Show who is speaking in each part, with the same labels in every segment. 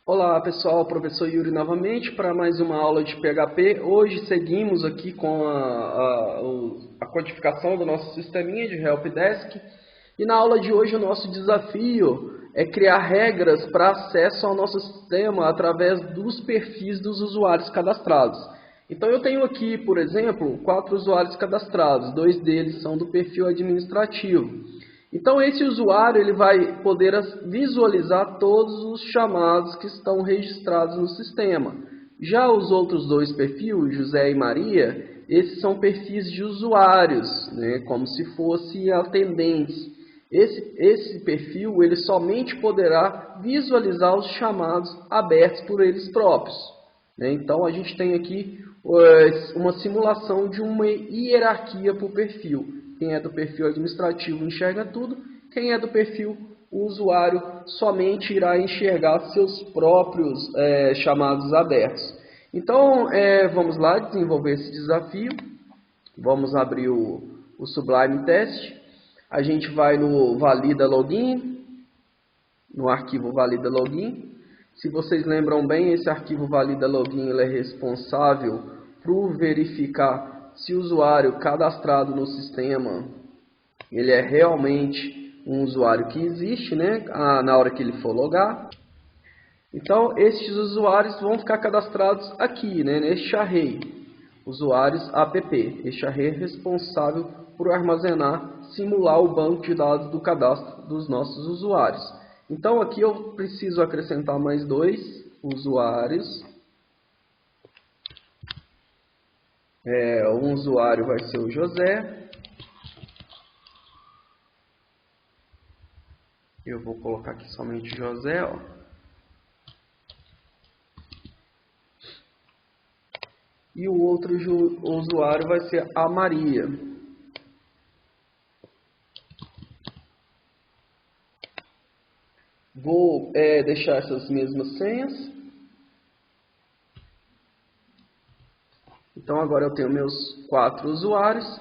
Speaker 1: Olá pessoal, professor Yuri novamente para mais uma aula de PHP. Hoje seguimos aqui com a codificação do nosso sisteminha de helpdesk. E na aula de hoje o nosso desafio é criar regras para acesso ao nosso sistema através dos perfis dos usuários cadastrados. Então eu tenho aqui, por exemplo, 4 usuários cadastrados, 2 deles são do perfil administrativo. Então esse usuário ele vai poder visualizar todos os chamados que estão registrados no sistema. Já os outros dois perfis, José e Maria, esses são perfis de usuários, né, como se fossem atendentes. Esse perfil ele somente poderá visualizar os chamados abertos por eles próprios, né? Então a gente tem aqui uma simulação de uma hierarquia por perfil. Quem é do perfil administrativo enxerga tudo, quem é do perfil usuário somente irá enxergar seus próprios chamados abertos. Então, vamos lá desenvolver esse desafio. Vamos abrir o Sublime Test. A gente vai no valida login, no arquivo valida login. Se vocês lembram bem, esse arquivo valida login ele é responsável por verificar se o usuário cadastrado no sistema ele é realmente um usuário que existe, né, na hora que ele for logar. Então, esses usuários vão ficar cadastrados aqui, né, neste array, usuários app. Este array é responsável por armazenar, simular o banco de dados do cadastro dos nossos usuários. Então, aqui eu preciso acrescentar mais 2 usuários. Um usuário vai ser o José. Eu vou colocar aqui somente José, ó. E o outro usuário vai ser a Maria. Vou deixar essas mesmas senhas. Então agora eu tenho meus 4 usuários.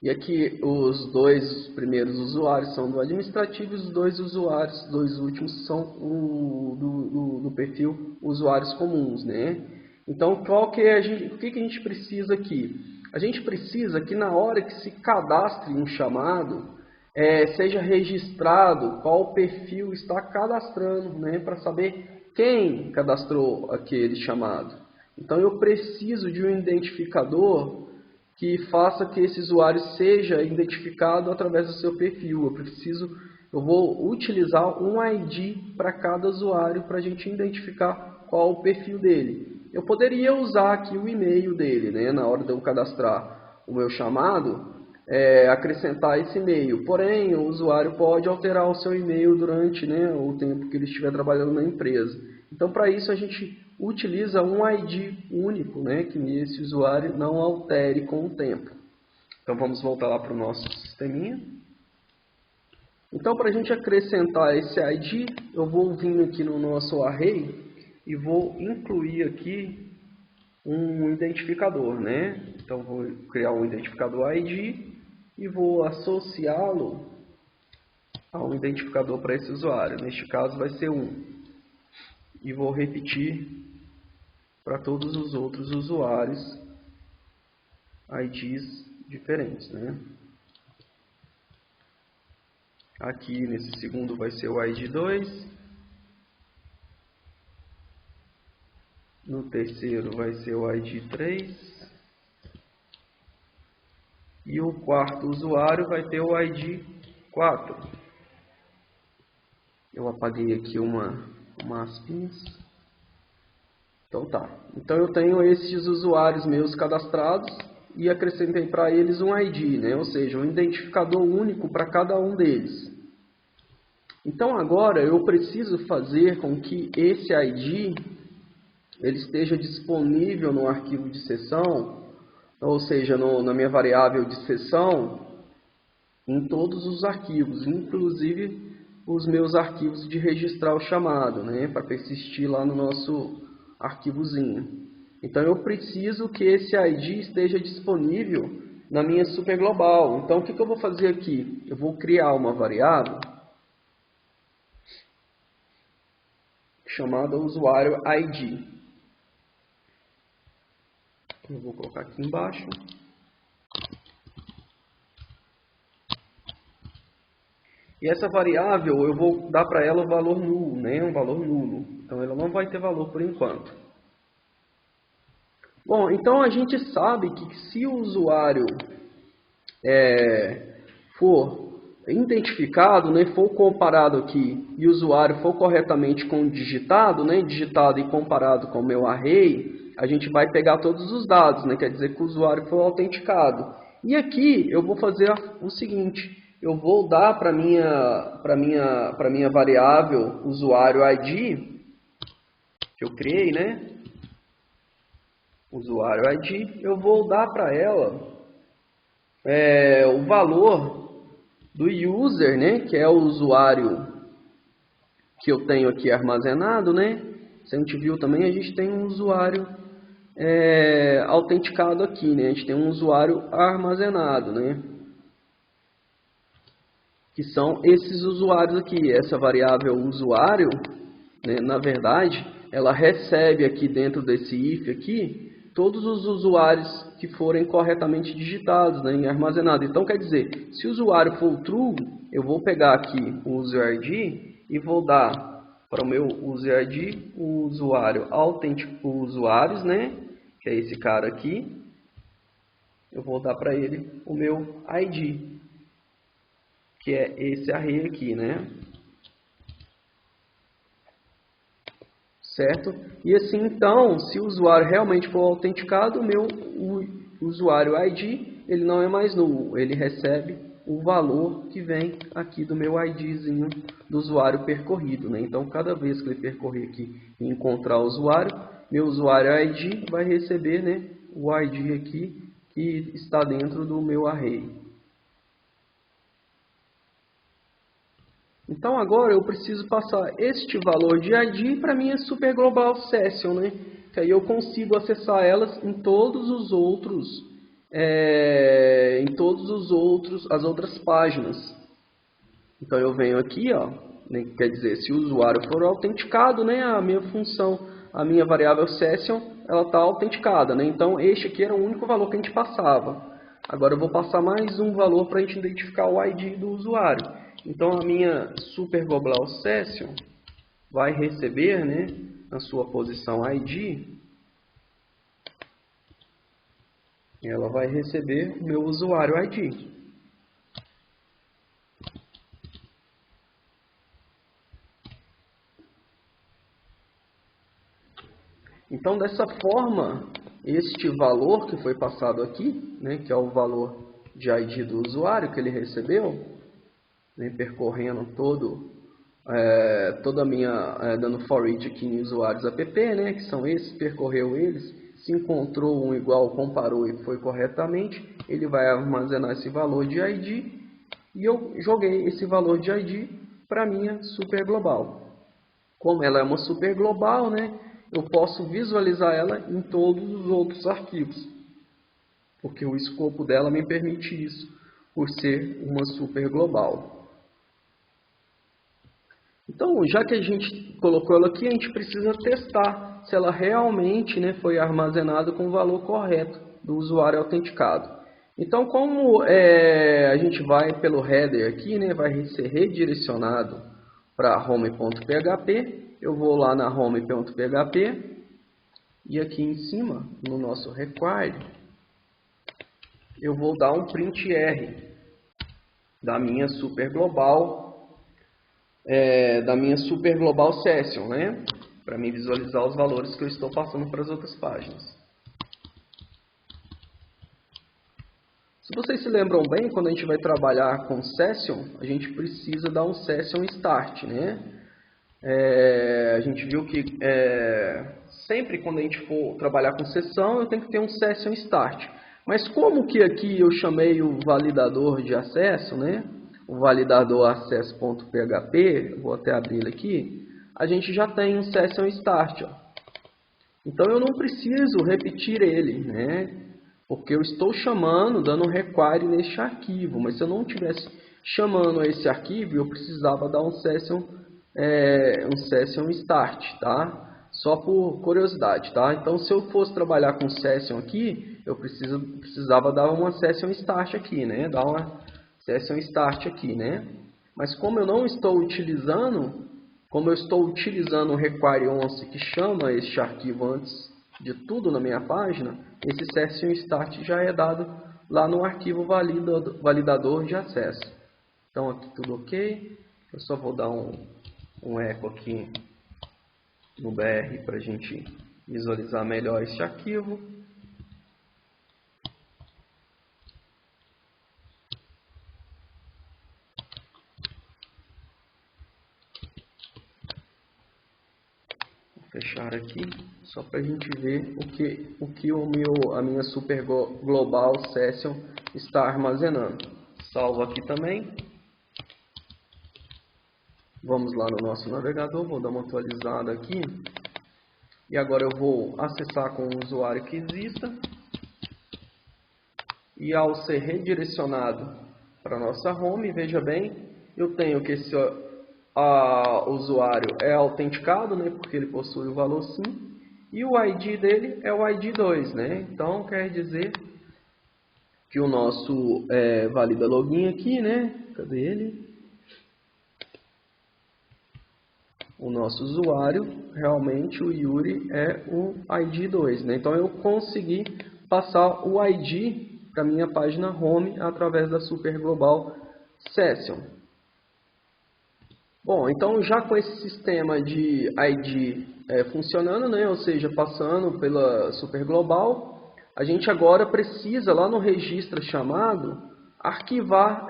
Speaker 1: E aqui os 2 primeiros usuários são do administrativo e os 2 usuários, 2 últimos são do perfil usuários comuns, né? Então o que a gente precisa aqui? A gente precisa que na hora que se cadastre um chamado, seja registrado qual perfil está cadastrando, né? Para saber quem cadastrou aquele chamado. Então eu preciso de um identificador que faça que esse usuário seja identificado através do seu perfil. Eu vou utilizar um ID para cada usuário para a gente identificar qual o perfil dele. Eu poderia usar aqui o e-mail dele, né, na hora de eu cadastrar o meu chamado, acrescentar esse e-mail. Porém, o usuário pode alterar o seu e-mail durante, né, o tempo que ele estiver trabalhando na empresa. Então, para isso, a gente utiliza um ID único, né, que esse usuário não altere com o tempo. Então, vamos voltar lá para o nosso sisteminha. Então, para a gente acrescentar esse ID, eu vou vir aqui no nosso array e vou incluir aqui um identificador, né? Então, vou criar um identificador ID e vou associá-lo a um identificador para esse usuário. Neste caso, vai ser 1. E vou repetir para todos os outros usuários IDs diferentes, né? Aqui nesse segundo vai ser o ID 2. No terceiro vai ser o ID 3. E o quarto usuário vai ter o ID 4. Eu apaguei aqui uma aspinhas. Então tá. Então eu tenho esses usuários meus cadastrados e acrescentei para eles um ID, né? Ou seja, um identificador único para cada um deles. Então agora eu preciso fazer com que esse ID ele esteja disponível no arquivo de sessão, ou seja, na minha variável de sessão, em todos os arquivos, inclusive os meus arquivos de registrar o chamado, né? Para persistir lá no nosso arquivozinho. Então eu preciso que esse ID esteja disponível na minha superglobal. Então o que eu vou fazer aqui? Eu vou criar uma variável chamada usuário ID. Eu vou colocar aqui embaixo. E essa variável eu vou dar para ela o valor nulo, né? Um valor nulo. Então ela não vai ter valor por enquanto. Bom, então a gente sabe que se o usuário for identificado, né, for comparado aqui, e o usuário for corretamente digitado, né, digitado e comparado com o meu array, a gente vai pegar todos os dados, né, quer dizer que o usuário foi autenticado. E aqui eu vou fazer o seguinte, eu vou dar para minha variável usuário ID, que eu criei, né, usuário ID, eu vou dar para ela o valor do user, né, que é o usuário que eu tenho aqui armazenado, né? Se a gente viu também, a gente tem um usuário autenticado aqui, né? A gente tem um usuário armazenado, né? Que são esses usuários aqui. Essa variável usuário, né, na verdade, ela recebe aqui dentro desse if aqui todos os usuários que forem corretamente digitados, né, e armazenados. Então, quer dizer, se o usuário for true, eu vou pegar aqui o user ID e vou dar para o meu user ID o usuário autêntico, usuários, né, que é esse cara aqui. Eu vou dar para ele o meu ID, que é esse array aqui, né? Certo? E assim, então, se o usuário realmente for autenticado, o usuário ID, ele não é mais nulo, ele recebe o valor que vem aqui do meu IDzinho do usuário percorrido, né? Então, cada vez que ele percorrer aqui e encontrar o usuário, meu usuário ID vai receber, né, o ID aqui que está dentro do meu array. Então agora eu preciso passar este valor de ID para minha super global session, né? Que aí eu consigo acessar elas em todos os outros, as outras páginas. Então eu venho aqui, ó, né, quer dizer, se o usuário for autenticado, né, a minha função, a minha variável session, ela está autenticada, né? Então este aqui era o único valor que a gente passava. Agora eu vou passar mais um valor para a gente identificar o ID do usuário. Então a minha super global session vai receber, né, na sua posição ID, ela vai receber o meu usuário ID. Então dessa forma, este valor que foi passado aqui, né, que é o valor de ID do usuário que ele recebeu, né, percorrendo toda a minha, dando for each aqui em usuários app, né, que são esses, percorreu eles, se encontrou um igual, comparou e foi corretamente, ele vai armazenar esse valor de ID e eu joguei esse valor de ID para a minha super global. Como ela é uma super global, né, eu posso visualizar ela em todos os outros arquivos, porque o escopo dela me permite isso, por ser uma super global. Então, já que a gente colocou ela aqui, a gente precisa testar se ela realmente, né, foi armazenada com o valor correto do usuário autenticado. Então, como a gente vai pelo header aqui, né, vai ser redirecionado para home.php, eu vou lá na home.php e aqui em cima, no nosso require, eu vou dar um print R da minha super global session, né? Para mim visualizar os valores que eu estou passando para as outras páginas. Se vocês se lembram bem, quando a gente vai trabalhar com session, a gente precisa dar um session start, né? A gente viu que sempre quando a gente for trabalhar com sessão, eu tenho que ter um session start. Mas como que aqui eu chamei o validador de acesso, né? O validador access.php, vou até abrir ele aqui, a gente já tem um session start, ó. Então eu não preciso repetir ele, né? Porque eu estou chamando, dando um require neste arquivo, mas se eu não estivesse chamando esse arquivo, eu precisava dar um session um session start, tá? Só por curiosidade, tá? Então, se eu fosse trabalhar com session aqui, eu precisava dar uma session start aqui, né? Dar uma session start aqui, né? Mas como eu não estou utilizando, como eu estou utilizando o require once que chama este arquivo antes de tudo na minha página, esse session start já é dado lá no arquivo validador de acesso. Então aqui tudo ok. Eu só vou dar um eco aqui no BR para a gente visualizar melhor este arquivo. Vou fechar aqui só para a gente ver o que a minha super global session está armazenando. Salvo aqui também. Vamos lá no nosso navegador, vou dar uma atualizada aqui. E agora eu vou acessar com o usuário que exista. E ao ser redirecionado para a nossa home, veja bem, eu tenho que esse usuário é autenticado, né, porque ele possui o valor sim. E o ID dele é o ID 2, né? Então quer dizer que o nosso valida login aqui, né? Cadê ele? O nosso usuário, realmente o Yuri é o ID 2, né? Então eu consegui passar o ID para minha página home através da Super Global Session. Bom, então já com esse sistema de ID funcionando, né? Ou seja, passando pela Super Global, a gente agora precisa lá no registro chamado arquivar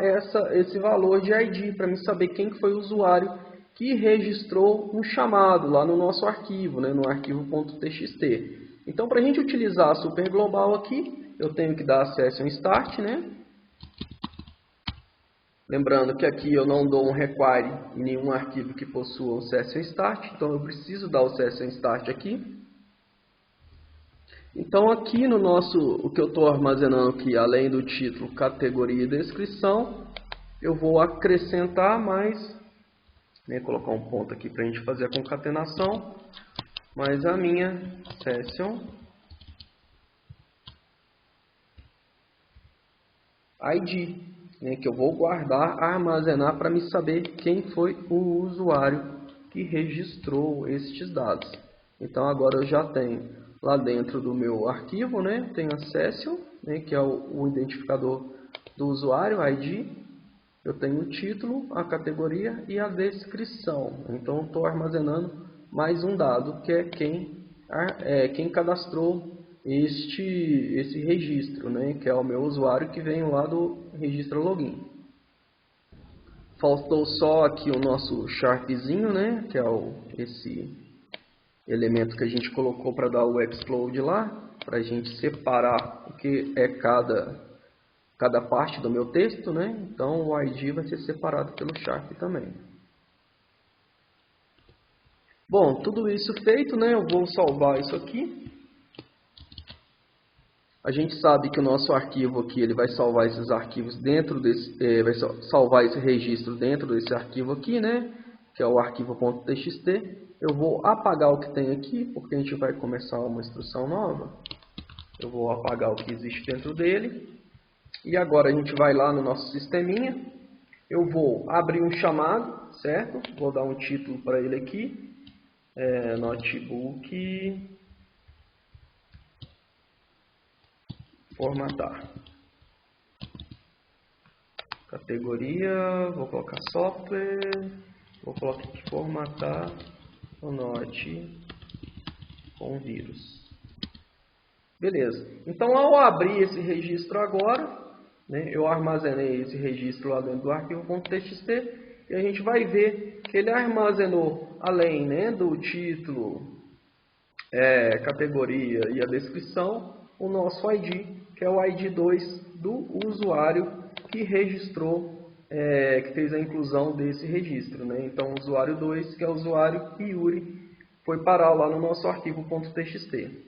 Speaker 1: esse valor de ID para me saber quem foi o usuário que registrou um chamado lá no nosso arquivo, né, no arquivo.txt. Então, para a gente utilizar a Super Global aqui, eu tenho que dar a session start, né? Lembrando que aqui eu não dou um require em nenhum arquivo que possua o session start, então eu preciso dar o session start aqui. Então, aqui no nosso, o que eu estou armazenando aqui, além do título, categoria e descrição, eu vou acrescentar mais. Colocar um ponto aqui para a gente fazer a concatenação, mas a minha session ID, que eu vou guardar, armazenar para me saber quem foi o usuário que registrou estes dados. Então agora eu já tenho lá dentro do meu arquivo, tenho a session, que é o identificador do usuário, ID. Eu tenho o título, a categoria e a descrição. Então, estou armazenando mais um dado, que é quem cadastrou esse registro, que é o meu usuário que vem lá do registro login. Faltou só aqui o nosso sharpzinho, que é esse elemento que a gente colocou para dar o explode lá, para a gente separar o que é cada parte do meu texto, Então o ID vai ser separado pelo Sharp também. Bom, tudo isso feito, eu vou salvar isso aqui. A gente sabe que o nosso arquivo aqui, ele vai salvar esses arquivos dentro desse, vai salvar esse registro dentro desse arquivo aqui, Que é o arquivo.txt. Eu vou apagar o que tem aqui, porque a gente vai começar uma instrução nova. Eu vou apagar o que existe dentro dele. E agora a gente vai lá no nosso sisteminha. Eu vou abrir um chamado, certo? Vou dar um título para ele aqui. Notebook formatar. Categoria, vou colocar software. Vou colocar aqui formatar o Note com vírus. Beleza. Então ao abrir esse registro agora, eu armazenei esse registro lá dentro do arquivo.txt e a gente vai ver que ele armazenou, além do título, categoria e a descrição, o nosso ID, que é o ID 2 do usuário que registrou, que fez a inclusão desse registro. Então, o usuário 2, que é o usuário Yuri, foi parar lá no nosso arquivo.txt.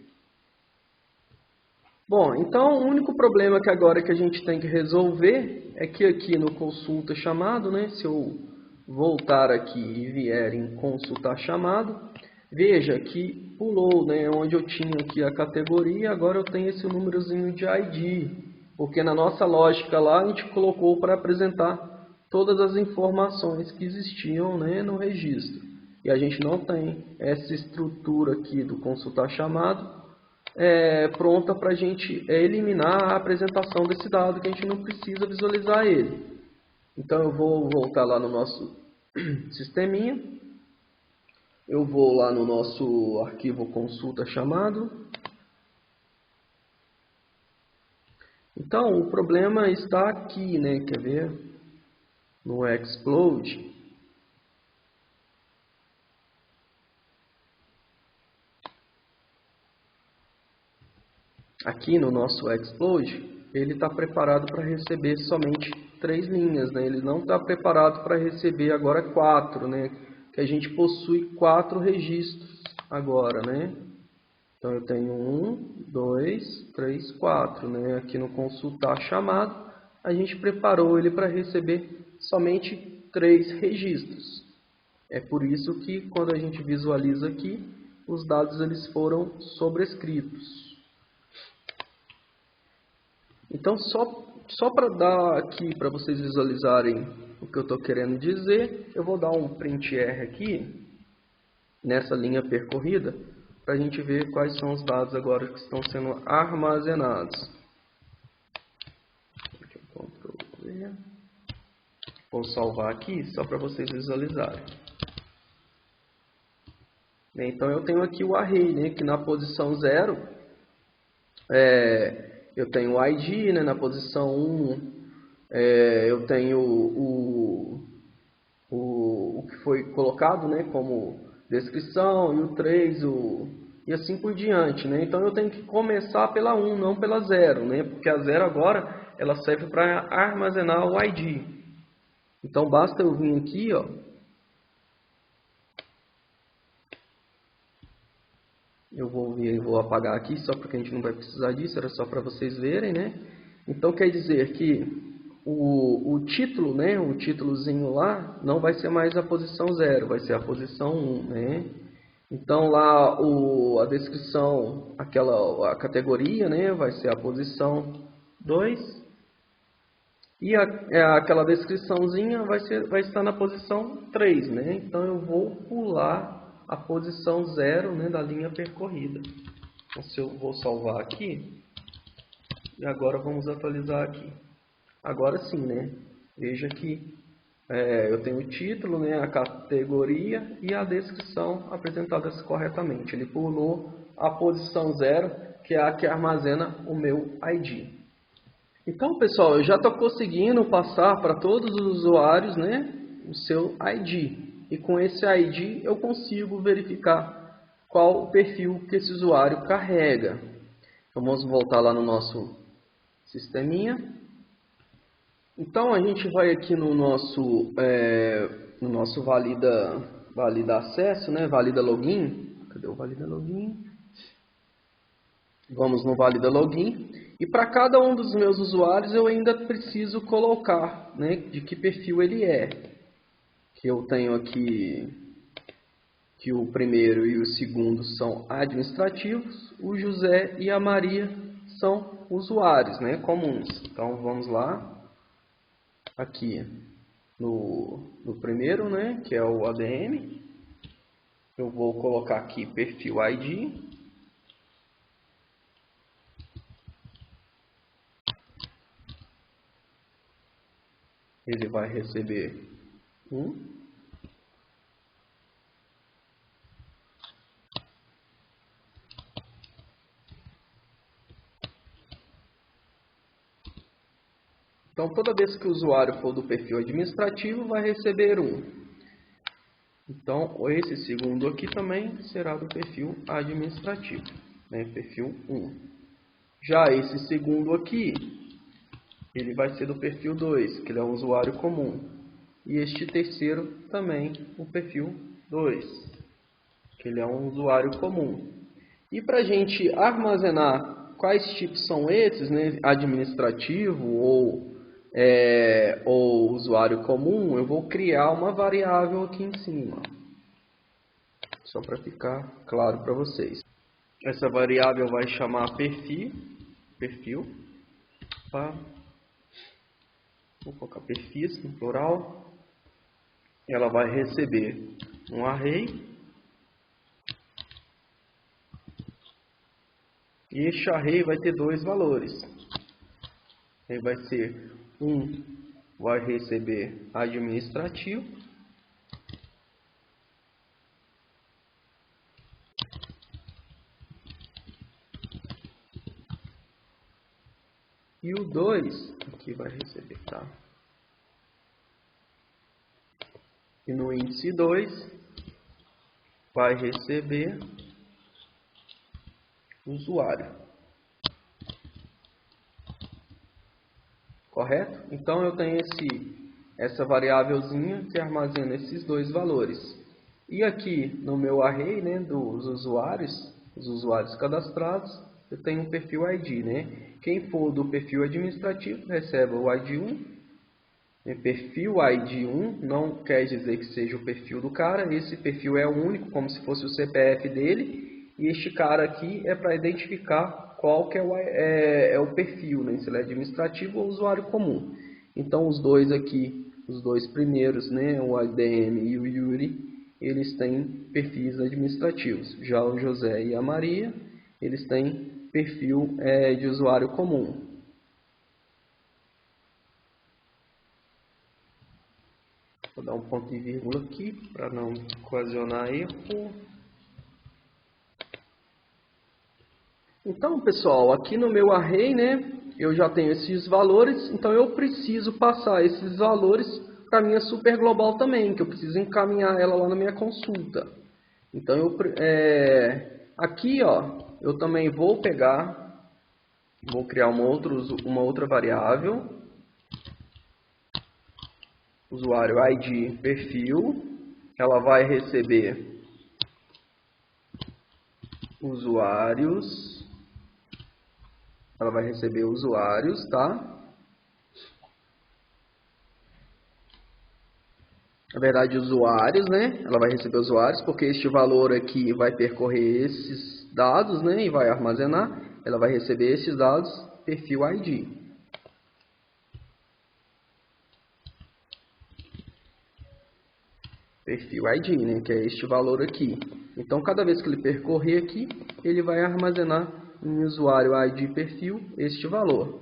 Speaker 1: Bom, então o único problema que agora que a gente tem que resolver é que aqui no consulta chamado, se eu voltar aqui e vier em consultar chamado, veja que pulou, né, onde eu tinha aqui a categoria, agora eu tenho esse númerozinho de ID, porque na nossa lógica lá a gente colocou para apresentar todas as informações que existiam, né, no registro. E a gente não tem essa estrutura aqui do consultar chamado pronta para a gente eliminar a apresentação desse dado, que a gente não precisa visualizar ele. Então eu vou voltar lá no nosso sisteminha, eu vou lá no nosso arquivo consulta chamado. Então o problema está aqui, né? Quer ver? No Explode. Aqui no nosso Explode, ele está preparado para receber somente 3 linhas, né? Ele não está preparado para receber agora 4, né? Que a gente possui 4 registros agora, né? Então eu tenho 1, 2, 3, 4, né? Aqui no consultar chamado, a gente preparou ele para receber somente 3 registros. É por isso que quando a gente visualiza aqui, os dados eles foram sobrescritos. Então, só para dar aqui, para vocês visualizarem o que eu estou querendo dizer, eu vou dar um print R aqui, nessa linha percorrida, para a gente ver quais são os dados agora que estão sendo armazenados. Vou salvar aqui, só para vocês visualizarem. Então, eu tenho aqui o array, né, que na posição 0, eu tenho o ID, né, na posição 1, eu tenho o que foi colocado, né, como descrição, e o 3, e assim por diante, né? Então eu tenho que começar pela 1, não pela 0, né? Porque a 0 agora ela serve para armazenar o ID. Então basta eu vir aqui, ó, eu vou apagar aqui só porque a gente não vai precisar disso, era só para vocês verem, né? Então quer dizer que o título, né, o títulozinho lá, não vai ser mais a posição 0, vai ser a posição 1, né? Então lá a descrição, a categoria, né, vai ser a posição 2. E aquela descriçãozinha vai estar na posição 3, né? Então eu vou pular a posição 0, né, da linha percorrida. Então, se eu vou salvar aqui, e agora vamos atualizar aqui. Agora sim, né? Veja que eu tenho o título, né, a categoria e a descrição apresentadas corretamente. Ele pulou a posição 0, que é a que armazena o meu ID. Então, pessoal, eu já estou conseguindo passar para todos os usuários, né, o seu ID. E com esse ID eu consigo verificar qual o perfil que esse usuário carrega. Então, vamos voltar lá no nosso sisteminha. Então, a gente vai aqui no nosso valida acesso, né, valida login. Cadê o valida login? Vamos no valida login. E para cada um dos meus usuários eu ainda preciso colocar, né, de que perfil ele é. Que eu tenho aqui que o primeiro e o segundo são administrativos, o José e a Maria são usuários, né, comuns. Então vamos lá, aqui no primeiro, né, que é o ADM, eu vou colocar aqui perfil ID. Ele vai receber 1. Então, toda vez que o usuário for do perfil administrativo, vai receber 1. Então, esse segundo aqui também será do perfil administrativo, né? Perfil 1. Já esse segundo aqui, ele vai ser do perfil 2, que ele é um usuário comum. E este terceiro também, o perfil 2, que ele é um usuário comum. E para a gente armazenar quais tipos são esses, né, administrativo ou ou usuário comum, eu vou criar uma variável aqui em cima. Só para ficar claro para vocês. Essa variável vai chamar perfil, tá? Vou colocar perfis no plural. Ela vai receber um array. E este array vai ter dois valores. Ele vai ser vai receber administrativo. E o 2 aqui vai receber, tá? E no índice 2 vai receber usuário. Correto? Então eu tenho essa variávelzinha que armazena esses dois valores. E aqui no meu array, né, dos usuários, os usuários cadastrados, eu tenho um perfil ID, né? Quem for do perfil administrativo recebe o ID 1. Perfil ID 1 não quer dizer que seja o perfil do cara. Esse perfil é único, como se fosse o CPF dele. E este cara aqui é para identificar qual que é o perfil, né? Se ele é administrativo ou usuário comum. Então os dois aqui, os dois primeiros, né, o ADM e o Yuri, eles têm perfis administrativos. Já o José e a Maria, eles têm perfil de usuário comum. Vou dar um ponto e vírgula aqui para não ocasionar erro. Então, pessoal, aqui no meu array, né, eu já tenho esses valores, então eu preciso passar esses valores para a minha super global também, que eu preciso encaminhar ela lá na minha consulta. Então, aqui, ó, eu também vou criar uma outra variável, usuário ID perfil, ela vai receber usuários. Ela vai receber usuários, tá? Na verdade, usuários, né? Ela vai receber usuários, porque este valor aqui vai percorrer esses dados, né? E vai armazenar. Ela vai receber esses dados, perfil ID. Perfil ID, né? Que é este valor aqui. Então, cada vez que ele percorrer aqui, ele vai armazenar em usuário ID perfil este valor.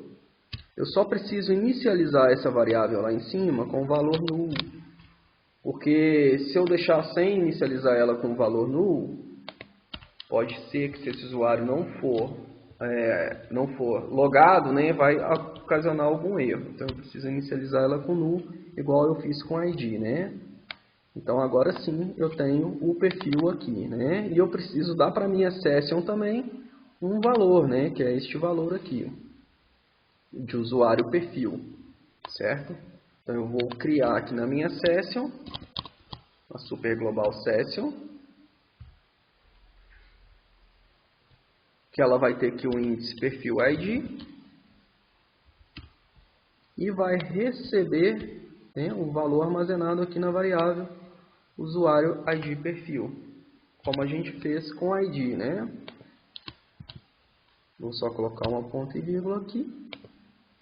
Speaker 1: Eu só preciso inicializar essa variável lá em cima com o valor null. Porque se eu deixar sem inicializar ela com o valor null, pode ser que se esse usuário não for logado, né, vai ocasionar algum erro. Então eu preciso inicializar ela com null, igual eu fiz com ID, né? Então agora sim eu tenho o perfil aqui, né? E eu preciso dar para minha session também um valor, né, que é este valor aqui, de usuário perfil, certo? Então eu vou criar aqui na minha session, a super global session, que ela vai ter aqui o índice perfil ID e vai receber, né, o valor armazenado aqui na variável usuário ID perfil, como a gente fez com o ID, né? Vou só colocar uma ponta e vírgula aqui.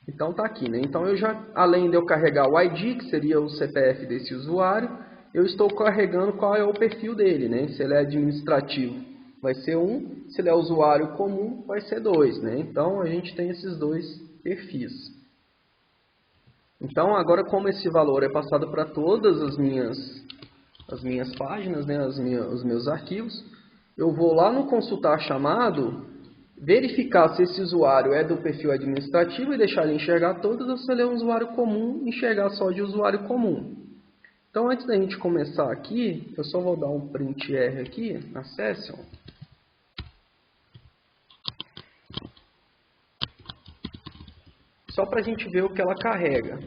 Speaker 1: Então tá aqui, né? Então eu já, além de eu carregar o ID, que seria o CPF desse usuário, eu estou carregando qual é o perfil dele, né? Se ele é administrativo, vai ser 1. Se ele é usuário comum, vai ser 2, né? Então a gente tem esses dois perfis. Então agora, como esse valor é passado para todas as minhas páginas, né? Os meus arquivos, eu vou lá no consultar chamado, verificar se esse usuário é do perfil administrativo e deixar ele enxergar todos, ou se ele é um usuário comum, enxergar só de usuário comum. Então, antes da gente começar aqui, eu só vou dar um print R aqui na session. Só para a gente ver o que ela carrega.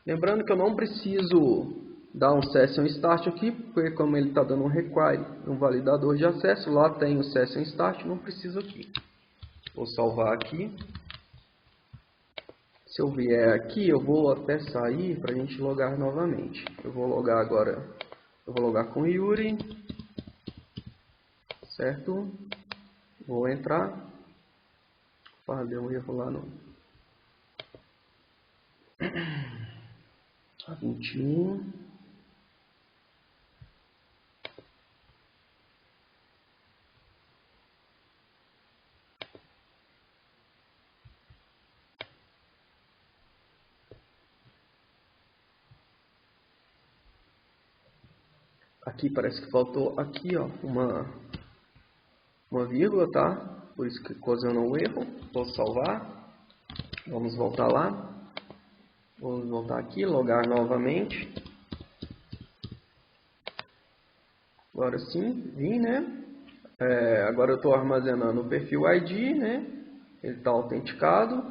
Speaker 1: Lembrando que eu não preciso dar um session start aqui, porque como ele está dando um require, um validador de acesso, lá tem o session start, não preciso aqui. Vou salvar aqui. Se eu vier aqui, eu vou até sair para a gente logar novamente. Eu vou logar agora, eu vou logar com o Yuri, certo? Vou entrar. Deu um erro lá no A21. Aqui parece que faltou aqui, ó, uma vírgula, tá? Por isso que ocasionou o erro. Vou salvar. Vamos voltar lá. Vamos voltar aqui, logar novamente. Agora sim, vim, né? Agora eu estou armazenando o perfil ID, né? Ele está autenticado.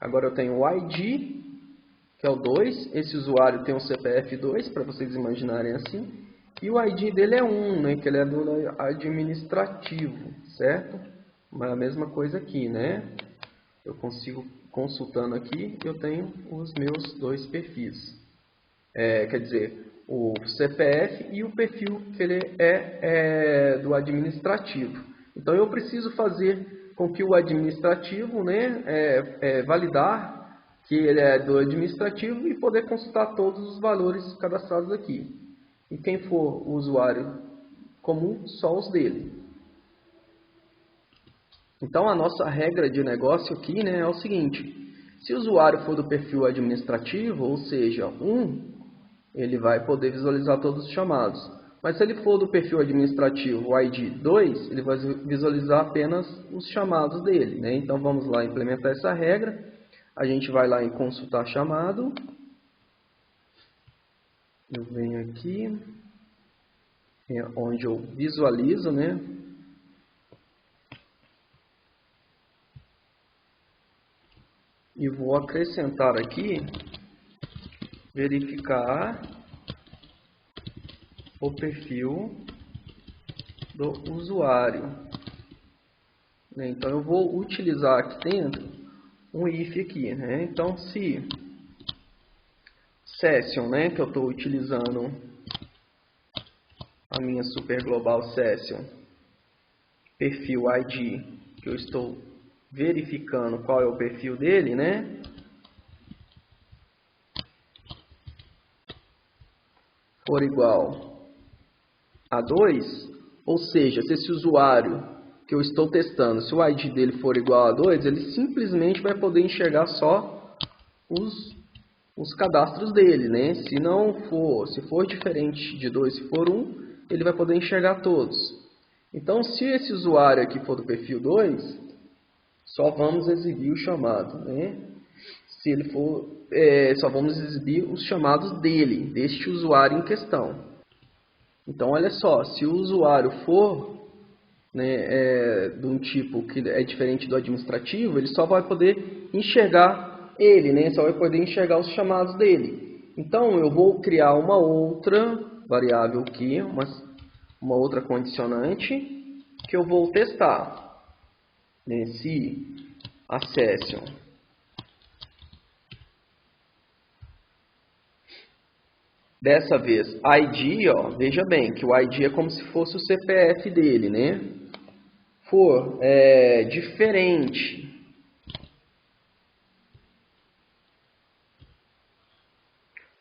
Speaker 1: Agora eu tenho o ID, que é o 2. Esse usuário tem um CPF 2, para vocês imaginarem assim. E o ID dele é 1, né? Que ele é do administrativo, certo? Mas a mesma coisa aqui, né? Eu consigo, consultando aqui, eu tenho os meus dois perfis. Quer dizer, o CPF e o perfil que ele é do administrativo. Então eu preciso fazer com que o administrativo, né, validar que ele é do administrativo e poder consultar todos os valores cadastrados aqui. E quem for o usuário comum, só os dele. Então a nossa regra de negócio aqui, né, é o seguinte: se o usuário for do perfil administrativo, ou seja, 1, ele vai poder visualizar todos os chamados. Mas se ele for do perfil administrativo ID 2, ele vai visualizar apenas os chamados dele, né? Então vamos lá implementar essa regra. A gente vai lá em consultar chamado. Eu venho aqui, onde eu visualizo, né? E vou acrescentar aqui, verificar o perfil do usuário. Então eu vou utilizar aqui dentro um if aqui, né? Então se session, né, que eu estou utilizando a minha super global session, perfil ID, que eu estou verificando qual é o perfil dele, né? For igual a 2, ou seja, se esse usuário que eu estou testando, se o ID dele for igual a 2, ele simplesmente vai poder enxergar só os cadastros dele, né? Se não for, se for diferente de 2, se for 1, ele vai poder enxergar todos. Então, se esse usuário aqui for do perfil 2, só vamos exibir o chamado, né? Se ele for, só vamos exibir os chamados dele, deste usuário em questão. Então, olha só, se o usuário for, né, de um tipo que é diferente do administrativo, ele só vai poder enxergar ele, né? Só vai poder enxergar os chamados dele. Então, eu vou criar uma outra variável aqui, uma outra condicionante, que eu vou testar. Se a session dessa vez ID, ó, veja bem que o ID é como se fosse o CPF dele, né? For diferente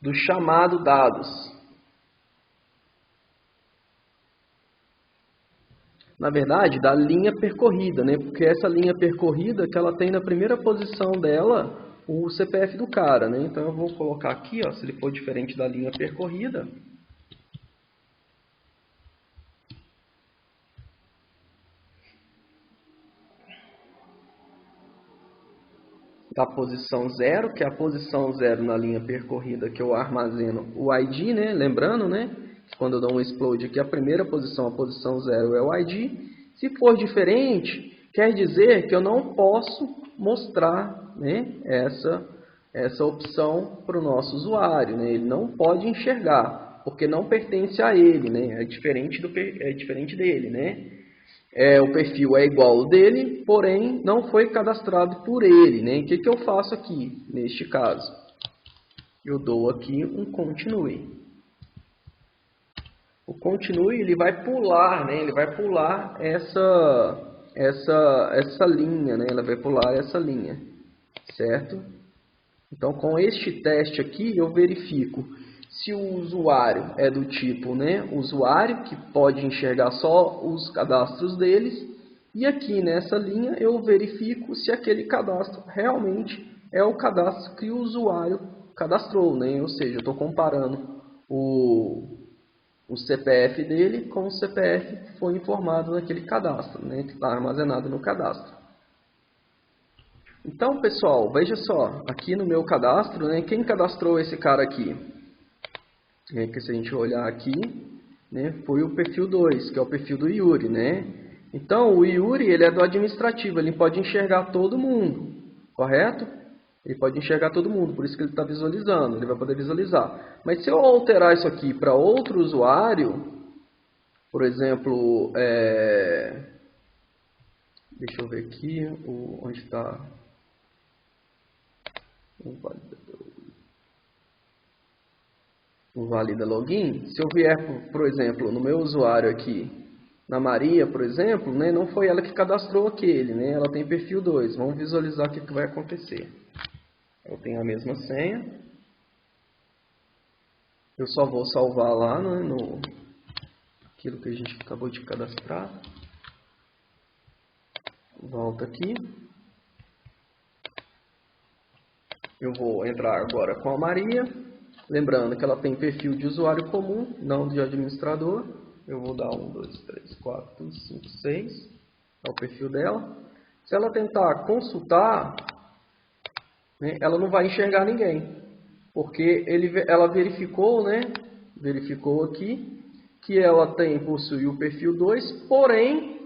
Speaker 1: do chamado dados. Na verdade, da linha percorrida, né? Porque essa linha percorrida que ela tem na primeira posição dela o CPF do cara, né? Então eu vou colocar aqui, ó, se ele for diferente da linha percorrida. Da posição 0, que é a posição 0 na linha percorrida que eu armazeno o ID, né? Lembrando, né? Quando eu dou um explode aqui, a primeira posição, a posição 0 é o ID. Se for diferente, quer dizer que eu não posso mostrar, né, essa opção para o nosso usuário, né? Ele não pode enxergar, porque não pertence a ele, né? É diferente dele, né? O perfil é igual ao dele, porém não foi cadastrado por ele, né? O que eu faço aqui, neste caso? Eu dou aqui um continue. O continue, ele vai pular, né? Ele vai pular essa linha, né? Ela vai pular essa linha, certo? Então, com este teste aqui, eu verifico se o usuário é do tipo, né, usuário, que pode enxergar só os cadastros deles. E aqui nessa linha eu verifico se aquele cadastro realmente é o cadastro que o usuário cadastrou, né? Ou seja, eu estou comparando o CPF dele com o CPF que foi informado naquele cadastro, né, que está armazenado no cadastro. Então, pessoal, veja só, aqui no meu cadastro, né, quem cadastrou esse cara aqui? Que se a gente olhar aqui, né, foi o perfil 2, que é o perfil do Yuri, né? Então, o Yuri, ele é do administrativo, ele pode enxergar todo mundo, correto? Ele pode enxergar todo mundo, por isso que ele está visualizando, ele vai poder visualizar. Mas se eu alterar isso aqui para outro usuário, por exemplo, deixa eu ver aqui, onde está o valida login. Se eu vier, por exemplo, no meu usuário aqui, na Maria, por exemplo, né, não foi ela que cadastrou aquele, né, ela tem perfil 2. Vamos visualizar o que vai acontecer. Eu tenho a mesma senha. Eu só vou salvar lá, né, no aquilo que a gente acabou de cadastrar. Volta aqui. Eu vou entrar agora com a Maria. Lembrando que ela tem perfil de usuário comum, não de administrador. Eu vou dar 1, 2, 3, 4, 5, 6. É o perfil dela. Se ela tentar consultar, né, ela não vai enxergar ninguém. Porque ela verificou, né, verificou aqui que ela possui o perfil 2, porém,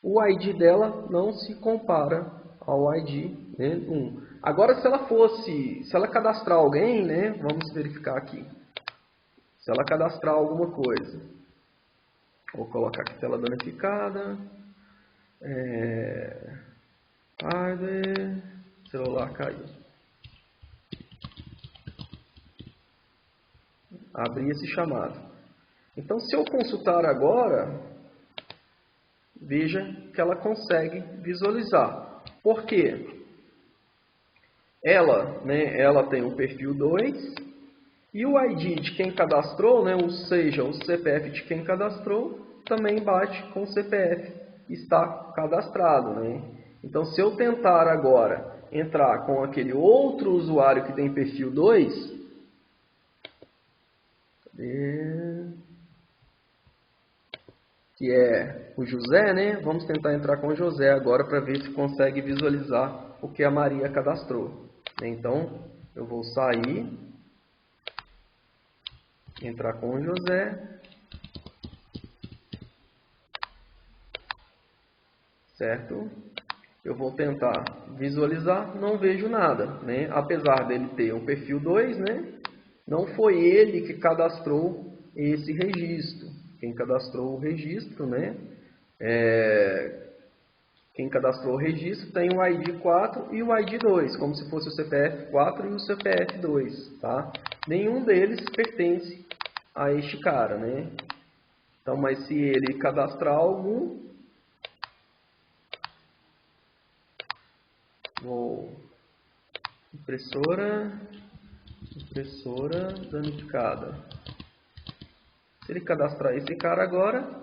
Speaker 1: o ID dela não se compara ao ID, né, 1. Agora, se ela cadastrar alguém, né, vamos verificar aqui. Se ela cadastrar alguma coisa, vou colocar aqui tela danificada, hardware, celular caiu. Abrir esse chamado. Então, se eu consultar agora, veja que ela consegue visualizar. Por quê? Ela tem o perfil 2 e o ID de quem cadastrou, né, ou seja, o CPF de quem cadastrou, também bate com o CPF que está cadastrado, né? Então, se eu tentar agora entrar com aquele outro usuário que tem perfil 2, que é o José, né? Vamos tentar entrar com o José agora para ver se consegue visualizar o que a Maria cadastrou. Então, eu vou sair, entrar com o José, certo? Eu vou tentar visualizar, não vejo nada, né? Apesar dele ter um perfil 2, né? Não foi ele que cadastrou esse registro. Quem cadastrou o registro, né? Quem cadastrou o registro tem o ID 4 e o ID 2, como se fosse o CPF 4 e o CPF 2, tá? Nenhum deles pertence a este cara, né? Então, mas se ele cadastrar algum, impressora danificada. Se ele cadastrar esse cara agora,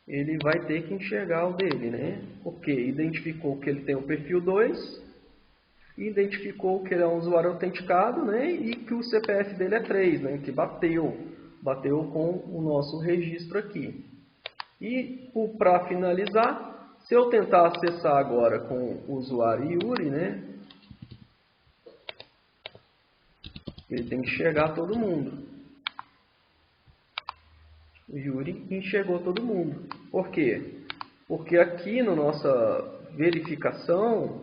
Speaker 1: ele vai ter que enxergar o dele, né? Porque identificou que ele tem o perfil 2, identificou que ele é um usuário autenticado, né? E que o CPF dele é 3, né? Que bateu com o nosso registro aqui. E para finalizar, se eu tentar acessar agora com o usuário Yuri, né? Ele tem que enxergar todo mundo. O Yuri enxergou todo mundo. Por quê? Porque aqui na nossa verificação,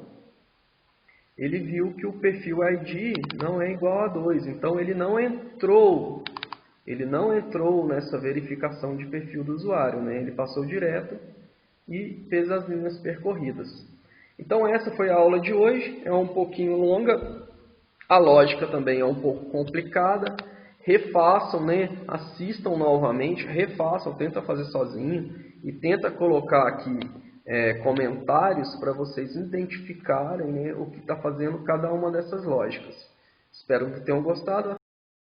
Speaker 1: ele viu que o perfil ID não é igual a 2. Então, ele não entrou ele não entrou nessa verificação de perfil do usuário, né? Ele passou direto e fez as linhas percorridas. Então essa foi a aula de hoje, é um pouquinho longa, a lógica também é um pouco complicada. Refaçam, né? Assistam novamente, refaçam, tenta fazer sozinho e tenta colocar aqui comentários para vocês identificarem, né, o que está fazendo cada uma dessas lógicas. Espero que tenham gostado.